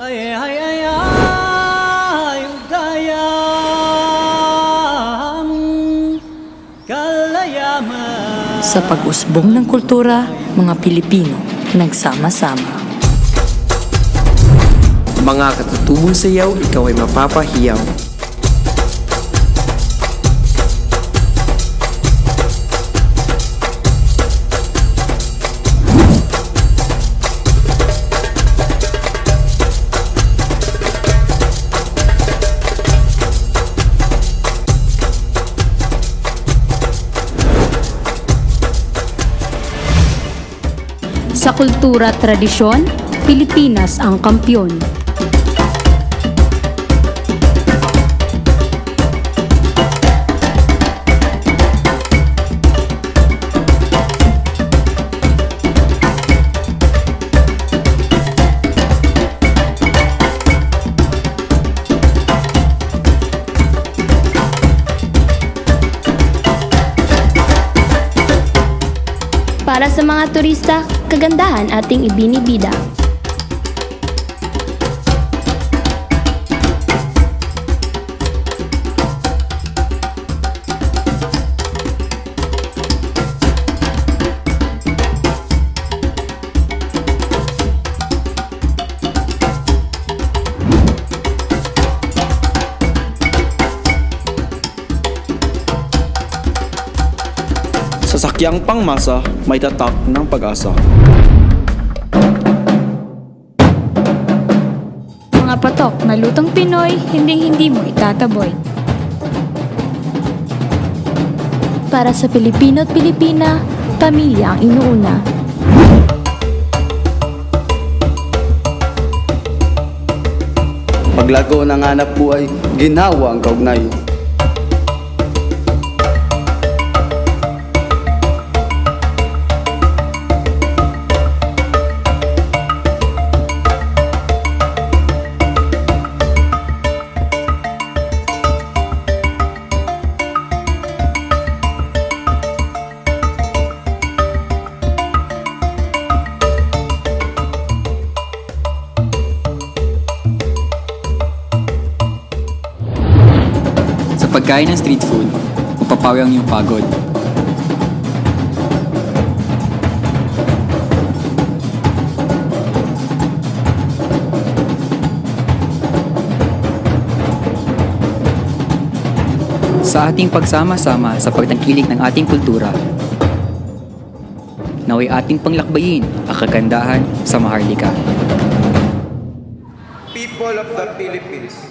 Ay, ay, ay, ay, ugayang kalayaman. Sa pag-usbong ng kultura, mga Pilipino nagsama-sama. Mga katutubong sayaw, ikaw ay mapapahiyaw. Sa kultura at tradisyon, Pilipinas ang kampyon. Para sa mga turista, kagandahan ating ibinibida. Sasakyang pangmasa, may tatak ng pag-asa. Mga patok na lutong Pinoy, hindi mo itataboy. Para sa Pilipino at Pilipina, pamilya ang inuuna. Paglago ng hanap buhay, ginawa ang kaugnay. Pagkain ng street food, mapapawi ang iyong pagod. Sa ating pagsama-sama sa pagtangkilik ng ating kultura, naway ating panglakbayin ang kagandahan sa Maharlika. People of the Philippines,